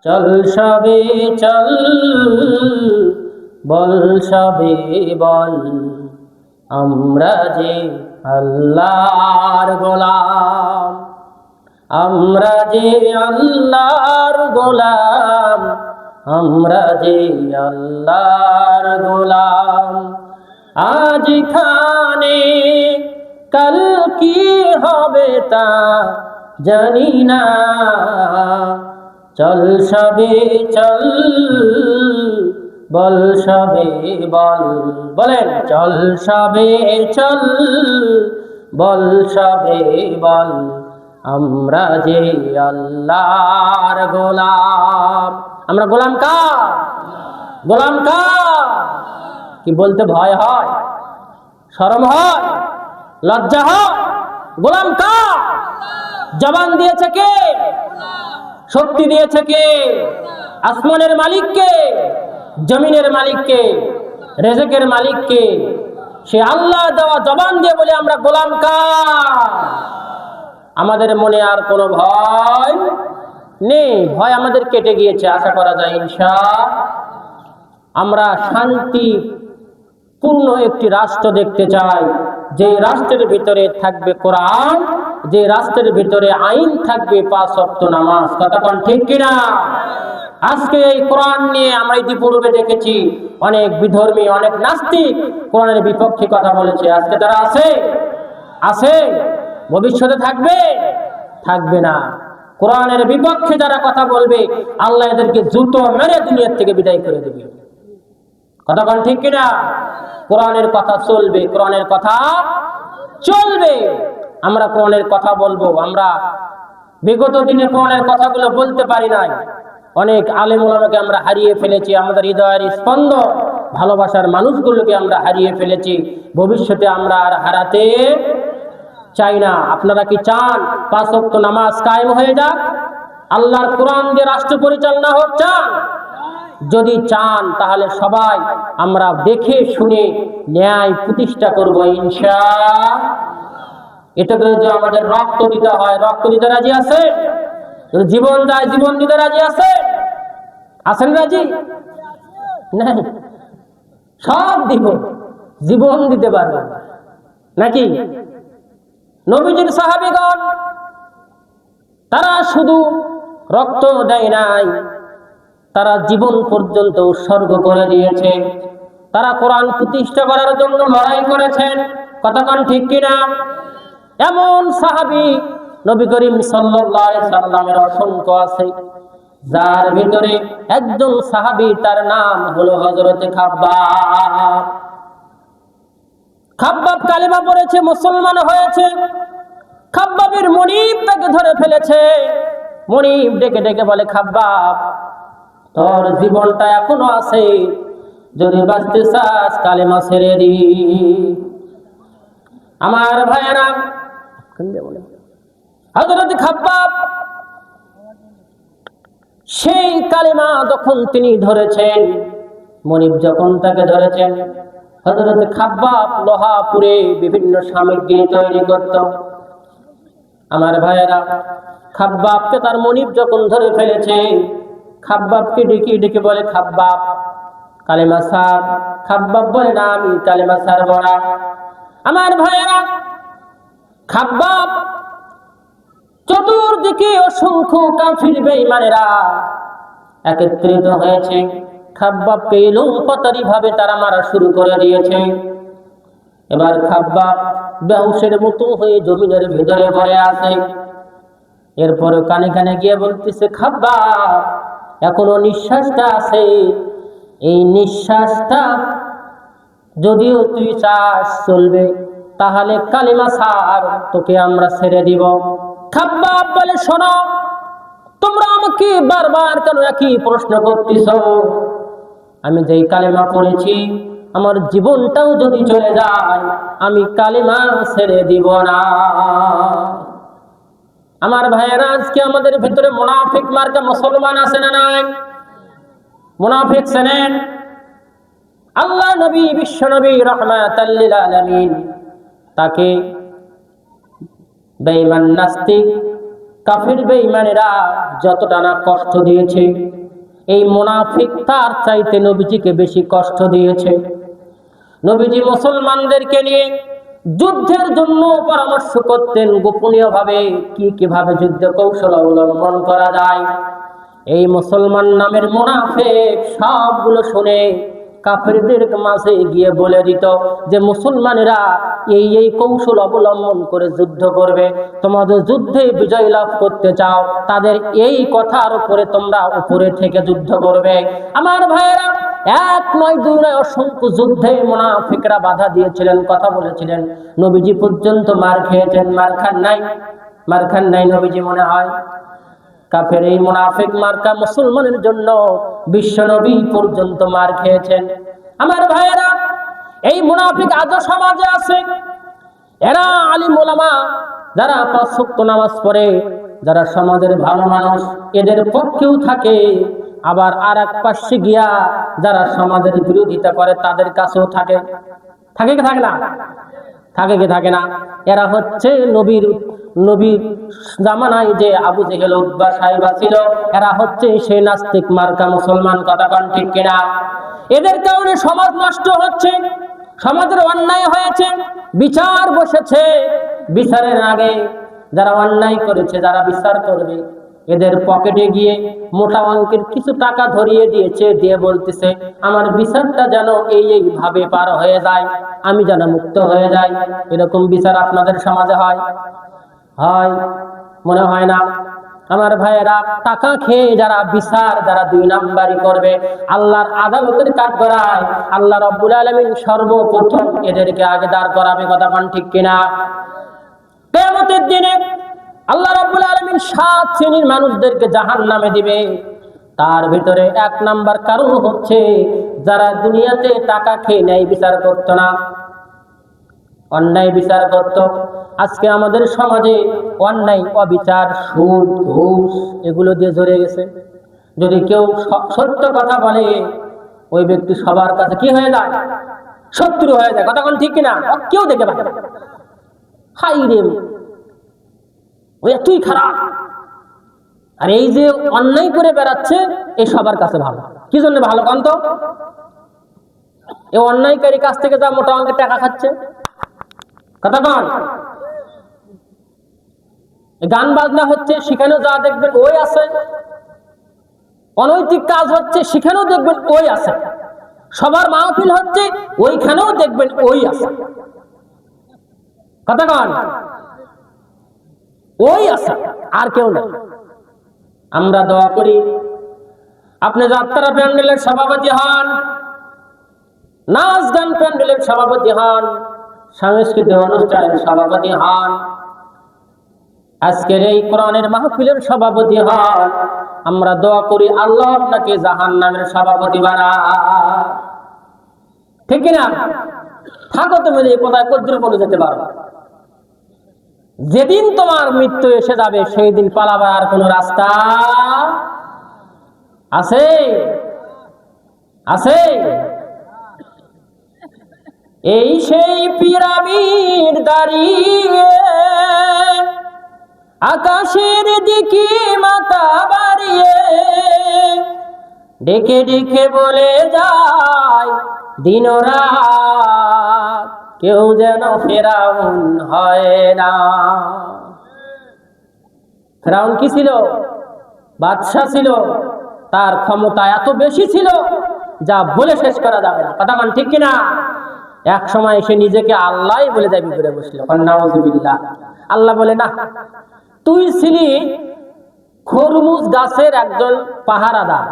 চল সবে চল, বল সবে বল, আমরা যে আল্লাহর গোলাম, আমরা যে আল্লাহর গোলাম, আমরা যে আল্লাহর গোলাম। আজ খানে কাল কি হবে তা জানি না, চল সবে চল, বল সবে বল, বলেন চল সবে চল, বল সবে বল, আমরা যে আল্লাহর গোলাম। আমরা গোলাম কার? গোলাম কার? কি বলতে ভয় হয়, শরম হয়, লজ্জা হয়? গোলাম কার? জবান দিয়েছে কে? শক্তি দিয়েছে কে? আসমানের মালিক কে? জমিনের মালিক কে? রেজেকের মালিক কে? সে আল্লাহ দেওয়া জবান দিয়ে বলে আমরা গোলাম কার। আমাদের মনে আর কোনো ভয় নেই, ভয় আমাদের কেটে গিয়েছে। আশা করা যায় ইনশাআল্লাহ আমরা শান্তি পূর্ণ একটি রাষ্ট্র দেখতে চাই, যে রাষ্ট্রের ভিতরে থাকবে কোরআন, যে রাষ্ট্রের ভিতরে আইন থাকবে 5 ওয়াক্ত নামাজ। কতক্ষণ ঠিক কিনা? আজকে এই কোরআন নিয়ে আমরা ইতিপূর্বে দেখেছি অনেক বিধর্মী, অনেক নাস্তিক কোরআনের বিপক্ষে কথা বলেছে। আজকে তারা আছে, ভবিষ্যতে থাকবে? থাকবে না। কোরআনের বিপক্ষে যারা কথা বলবে আল্লাহ এদেরকে জুতো মেরে দুনিয়া থেকে বিদায় করে দেবে। কতক্ষণ ঠিক কিনা? কোরআনের কথা চলবে, কোরআনের কথা চলবে। আমরা কোরআনের কথা বলবো। আমরা বিগত দিনে কোরআনের কথাগুলো বলতে পারি নাই। অনেক আলেম ওলামাকে আমরা হারিয়ে ফেলেছি। আমাদের হৃদয়ের স্পন্দন, ভালোবাসার মানুষগুলোকে আমরা হারিয়ে ফেলেছি। ভবিষ্যতে আমরা আর হারাতে চাই না। আপনারা কি চান 5 ওয়াক্ত নামাজ কায়েম হয়ে যাক, আল্লাহর কোরআন দিয়ে রাষ্ট্র পরিচালনা হোক? চান? যদি চান তাহলে সবাই আমরা দেখে শুনে ন্যায় প্রতিষ্ঠা করব ইনশাআল্লাহ। এটাকে যদি আমাদের রক্ত দিতে হয়, রক্ত দিতে রাজি আছে? যদি জীবন যায়, জীবন দিতে রাজি আছে? আছেন রাজি? নাই, সব দিব, জীবন দিতে পারবো নাকি? নবীজির সাহাবীগণ তারা শুধু রক্ত দেয় নাই, তারা জীবন পর্যন্ত উৎসর্গ করে দিয়েছে। তারা কোরআন প্রতিষ্ঠা করার জন্য লড়াই করেছেন। কতক্ষণ ঠিক কিনা? এমন সাহাবী নবী করিম সাল্লাল্লাহু আলাইহি সাল্লামের অসংখ্য আছে, যার ভিতরে একজন সাহাবী, তার নাম হলো হযরতে খাব্বাব। খাব্বাব কালেমা পড়েছে, মুসলমান হয়েছে। খাব্বাবের মনিব তাকে ধরে ফেলেছে। মনিব ডেকে ডেকে বলে, খাব্বাব তোর জীবনটা এখনো আছে, যদি বাঁচতে চাস কালেমা ছেড়ে দি। আমার ভাইয়েরা, হযরত খাব্বাব সেই কালেমা যখন তিনি ধরেছেন, মনিব যখন তাকে ধরেছেন, হযরত খাব্বাব লোহা পুড়ে বিভিন্ন সামগ্রী তৈরি করত। আমার ভাইয়েরা, খাব্বাবকে তার মনিব যখন ধরে ফেলেছে, খাব্বাবকে ডেকে ডেকে বলে, খাব্বাব কালেমা ছাড়। খাব্বাব বলে, না, আমি কালেমা ছাড়ব না। আমার ভাইয়েরা, খাব্বাব চতুর্দিকে অসংখ্য কাফির বেঈমানেরা একত্রিত হয়েছে। খাব্বাবকে এলোপাতাড়ি ভাবে তারা মারা শুরু করে দিয়েছে। এবার খাব্বাব বেহুশের মতো হয়ে জমিনের ভিতরে পড়ে আছে। এরপরে কানে কানে গিয়ে বলতেছে, খাব্বাব এখনো নিঃশ্বাসটা আছে, এই নিঃশ্বাসটা যদিও তুই চাস চলবে, তাহলে কালেমা ছাড়, তোকে আমরা ছেড়ে দিব। খাব্বাব বলে, শোনো, তোমরা আমাকে বারবার কেন একই প্রশ্ন করতেছ? আমি যেই কালেমা পড়েছি, আমার জীবনটাও যদি চলে যায়, আমি কালেমা ছেড়ে দিব না। আমার ভাইয়েরা, আজকে আমাদের ভিতরে মুনাফিক মার্কা মুসলমান আছে না নাই? মুনাফিক চেনেন? আল্লাহ নবী, বিশ্ব নবী রাহমাতাল লিল আলামিন, তাকে বেঈমান নাস্তিক কাফির বেঈমানেরা যতটা না কষ্ট দিয়েছে, এই মুনাফিক তার চাইতে নবীজিকে বেশি কষ্ট দিয়েছে। নবীজি মুসলমানদেরকে নিয়ে যুদ্ধের জন্য পরামর্শ করতেন গোপনীয়ভাবে, কিভাবে যুদ্ধ কৌশল অবলম্বন করা যায়। এই মুসলমান নামের মুনাফিক সবগুলো শুনে কাফেরদের মাঝে গিয়ে বলে দিত যে মুসলমানেরা এই কৌশল অবলম্বন করে যুদ্ধ করবে, তোমাদের যুদ্ধে বিজয় লাভ করতে চাও, তাদের এই কথার উপরে তোমরা উপরে থেকে যুদ্ধ করবে। আমার ভাইয়েরা, এক নয় দুই নয় অসংখ্য যুদ্ধে মুনাফিকরা বাধা দিয়েছিলেন, কথা বলেছিলেন। নবীজি পর্যন্ত মার খেয়েছেন, মার খান নাই নবীজি মনে হয়। কাফের এই মুনাফিক মার্কা মুসলমানের জন্য বিশ্ব নবী পর্যন্ত মার খেয়েছেন। আমার ভাইয়েরা, এই মুনাফিক আজও সমাজে আছে। এরা আলিম ওলামা যারা 5 ওয়াক্ত নামাজ পড়ে, যারা সমাজের ভালো মানুষ, এদের পক্ষেও থাকে। আবার আর এক পাশে গিয়া যারা সমাজের বিরোধিতা করে তাদের কাছেও থাকে। থাকে কি থাকে না? থাকে না? এরা হচ্ছে নবীর জামানায় যে আবু জেহেল উতবা সাইবা ছিল, এরা হচ্ছে সেই নাস্তিক মার্কা মুসলমান, কথা কোন ঠিক কিনা? এদের কারণে সমাজ নষ্ট হচ্ছে, সমাজের অন্যায় হয়েছে, বিচার বসেছে। বিচারের আগে যারা অন্যায় করেছে, যারা বিচার করবে, এদের পকেটে গিয়ে মোটা অঙ্কের কিছু টাকা ধরিয়ে দিয়েছে, দিয়ে বলতেছে আমার বিচারটা যেন এইভাবে পার হয়ে যায়, আমি যেন মুক্ত হয়ে যাই। এরকম বিচার আপনাদের সমাজে হয়? মনে হয় না। আমার ভাইয়েরা, টাকা খেয়ে যারা বিচার, যারা 2 নাম্বারি করবে, আল্লাহর আদালতের কাঠগড়ায় আল্লাহ রাব্বুল আলামিন সর্বপ্রথম এদেরকে আগে দাঁড় করাবে, কথা কোন ঠিক কিনা? কিয়ামতের দিনে আল্লাহ রাব্বুল আলামিন 7 শ্রেণীর মানুষদেরকে জাহান্নামে দিবে। তার ভিতরে 1 নাম্বার কারণ হচ্ছে যারা দুনিয়াতে টাকা খেয়ে ন্যায় বিচার করত না, অন্যায় বিচার করত। আজকে আমাদের সমাজে অন্যায়, অবিচার, সুদ, ঘুষ এগুলো দিয়ে জড়িয়ে গেছে। যদি কেউ সত্য কথা বলে, ওই ব্যক্তি সবার কাছে কি হয়ে যায়? শত্রু হয়ে যায়, কথা কোন ঠিক কিনা? কেউ দেখে পাবে না, হাই রে ওই তুই খারাপ। আর এই যে অন্যায় করে বেড়াচ্ছে, এই সবার কাছে ভালো। কি জন্য ভালো কান্ত? এই অন্যায়কারী কাছ থেকে যা মোটা অঙ্কের টাকা খাচ্ছে, কথা কন। গান বাজনা হচ্ছে, সেখানেও যা দেখবেন ওই আছে। অনৈতিক কাজ হচ্ছে, সেখানেও দেখবেন ওই আছে। সবার মাহফিল হচ্ছে, ওইখানেও দেখবেন ওই আছে, কথা কন। ওই আছে, আর কেউ না। আমরা দোয়া করি আপনি যাত্রা প্যান্ডেলের সভাপতি হন, নাচ গান প্যান্ডেলের সভাপতি হন, সাংস্কৃতিক অনুষ্ঠানের সভাপতি হন, আজকের এই কোরআনের মাহফিলের সভাপতি হন। আমরা দোয়া করি আল্লাহ আপনাকে জাহান্নামের সভাপতি বানায়, ঠিক কিনা? থাকো তুমি এই কোথায় কদ্দুর বলে যেতে পারো। যেদিন তোমার মৃত্যু এসে যাবে, সেই দিন পালাবার কোন রাস্তা আছে? আছে? এই সেই পিরামিড দাঁড়িয়ে আকাশের দিকে মাথা বাড়িয়ে ডেকে ডেকে বলে যায় দিন রাত, কেউ যেন ফেরাউন হয় না। ফেরাউন কি ছিল? বাদশা ছিল। তার ক্ষমতা এত বেশি ছিল যা বলে শেষ করা যাবে না, কথা ঠিক কিনা? এক সময় সে নিজেকে আল্লাহ বলে দাবি করে বসলো। নাউযুবিল্লাহ। আল্লাহ বলে না, তুই ছিলি খরমুজ গাছের একজন পাহারাদার,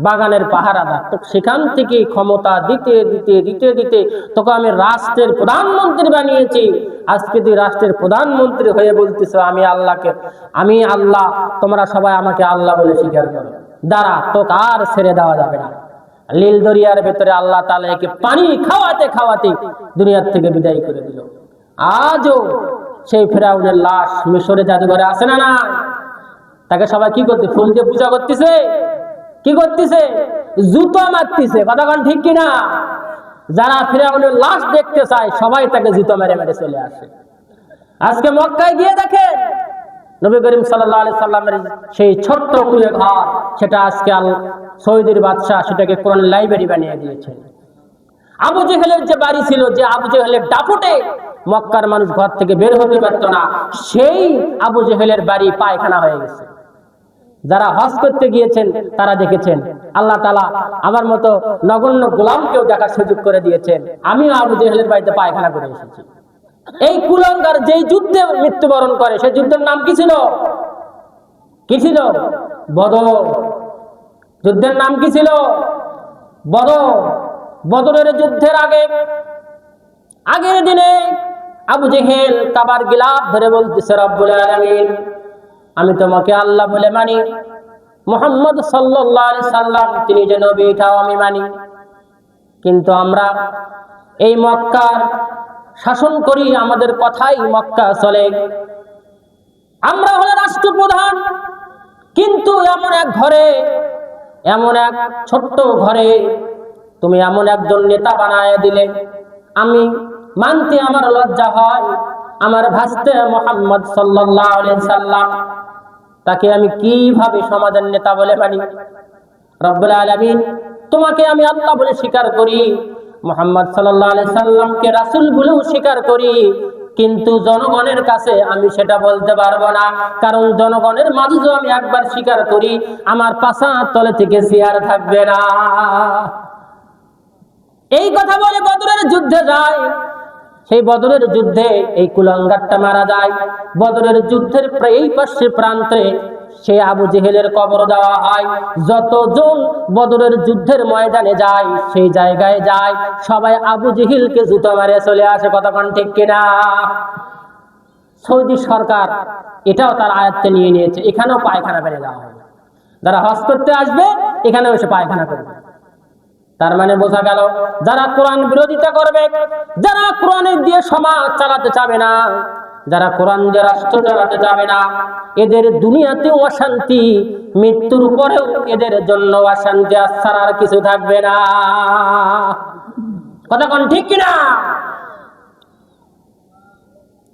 বাগানের পাহারাদার। তো সেখান থেকে ক্ষমতা দিতে দিতে দিতে দিতে তোকে আমি রাষ্ট্রের প্রধানমন্ত্রী বানিয়েছি। আজকে তুই রাষ্ট্রের প্রধানমন্ত্রী হয়ে বলতেছ আমি আল্লাহ, তোমরা সবাই আমাকে আল্লাহ বলে স্বীকার করো। দাঁড়া, তোকে আর ছেড়ে দেওয়া যাবে না। নীল দরিয়ার ভেতরে আল্লাহ তাআলা একে পানি খাওয়াতে খাওয়াতে দুনিয়ার থেকে বিদায় করে দিল। আজও সেই ফেরাউনের লাশ মিশরে জাদুঘরে আছে না? না, তাকে সবাই কি করতে? ফুল দিয়ে পূজা করতেছে। কি করতেছে? জুতো মারতেছে, কথা কোন ঠিক কিনা? যারা ফেরাউনের লাশ দেখতে চায় সবাই তাকে জুতো মেরে মেরে চলে আসে। আজকে মক্কায় গিয়ে দেখেন নবী করিম সাল্লাল্লাহু আলাইহি সাল্লামের সেই ছোট্ট কুঁড়ে ঘর, সেটা আজকে সৌদির বাদশাহ সেটাকে কোরআন লাইব্রেরি বানিয়ে দিয়েছেন। আবু জেহেলের যে বাড়ি ছিল, যে আবু জেহেলের দাপটে মক্কার মানুষ ঘর থেকে বের হতে পারত না, সেই আবু জেহেলের বাড়ি পায়খানা হয়ে গেছে। যারা হজ করতে গিয়েছেন তারা দেখেছেন, আল্লাহ তাআলা আমার মতো নগণ্য গোলামকেও দেখার সুযোগ করে দিয়েছেন। আমিও আবু জেহেলের বাড়িতে পায়খানা করে এসেছি। এই কুলাঙ্গার যেই যুদ্ধে মৃত্যুবরণ করে, সেই যুদ্ধের নাম কি ছিল? কি ছিল? বদর। যুদ্ধের নাম কি ছিল? বদর। বদরের যুদ্ধের আগের দিনে আবু জেহেল কাবার গিলাফ ধরে বলতেছে, রব্বুল আলামিন, আমি তোমাকে আল্লাহ বলে মানি, মুহাম্মদ সাল্লাল্লাহু আলাইহি সাল্লাম তিনি যে নবী এটাও আমি মানি, কিন্তু আমরা এই মক্কার শাসন করি, আমাদের কথাই মক্কা চলে। আমরা হলে রাষ্ট্রপ্রধান, কিন্তু এমন এক ঘরে, এমন এক ছোট্ট ঘরে তুমি এমন একজন নেতা বানায় দিলে, আমি মানতে আমার লজ্জা হয়। আমার ভাস্তে মুহাম্মদ সাল্লাল্লাহু আলাইহি সাল্লাম, তাকে আমি কিভাবে সমাজের নেতা বলে মানি? রব্বুল আলামিন, তোমাকে আমি আল্লাহ বলে স্বীকার করি, মুহাম্মদ সাল্লাল্লাহু আলাইহি সাল্লামকে রাসূল বলেও স্বীকার করি, কিন্তু জনগণের কাছে আমি সেটা বলতে পারবো না, কারণ জনগণের মাঝে যদি আমি একবার স্বীকার করি, আমার পাছার তলে থেকে চেয়ার থাকবে না। এই কথা বলে বদরের যুদ্ধে যায়। সেই বদরের যুদ্ধে এই কুলাঙ্গারটা মারা যায়। বদরের যুদ্ধের এই পাশে প্রান্তে সেই আবু জেহেলের কবর দেওয়া হয়। যতজন বদরের যুদ্ধের ময়দানে যায়, সেই জায়গায় যায়, সবাই আবু জেহেলকে জুতো মারে চলে আসে। কতক্ষণ ঠিক কিনা? সৌদি সরকার এটাও তার আয়ত্তে নিয়ে নিয়েছে, এখানেও পায়খানা বেড়ে দেওয়া হবে। যারা হজ করতে আসবে এখানেও এসে পায়খানা করবে। তার মানে বোঝা গেল, যারা কোরআন বিরোধিতা করবে, যারা কোরআনের দিয়ে সমাজ চালাতে চাবে না, যারা কোরআন দিয়ে রাষ্ট্র চালাতে চাবে না, এদের দুনিয়াতেও অশান্তি, মৃত্যুর পরেও এদের জন্য অশান্তি ছাড়া আর কিছু থাকবে না। কতক্ষণ ঠিক কিনা?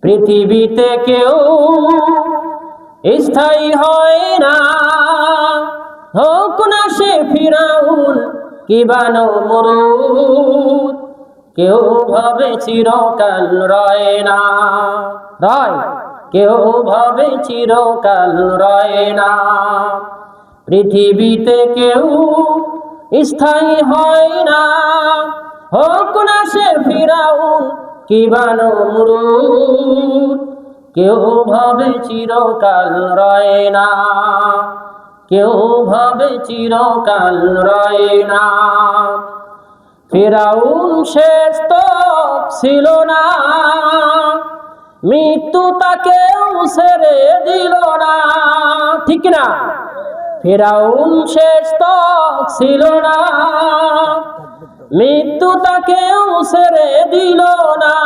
পৃথিবীতে কেউ স্থায়ী হয় না, হোক না সে ফিরাউন কিবা নমরুদ, কেউ ভাবে চিরকাল রয় না, রয়, কেউ ভাবে চিরকাল রয় না। পৃথিবীতে কেউ স্থায়ী হয় না, হোক না সে ফিরাউন কিবা নমরুদ, কেউ ভাবে চিরকাল রয় না, কেউ ভাবে চিরকাল রয় না। ফিরাউন শেষ তো ছিল না, মৃত্যু তাকেও ছেড়ে দিল না, ঠিক না? ফিরাউন শেষ তো ছিল না, মৃত্যু তাকেও ছেড়ে দিল না।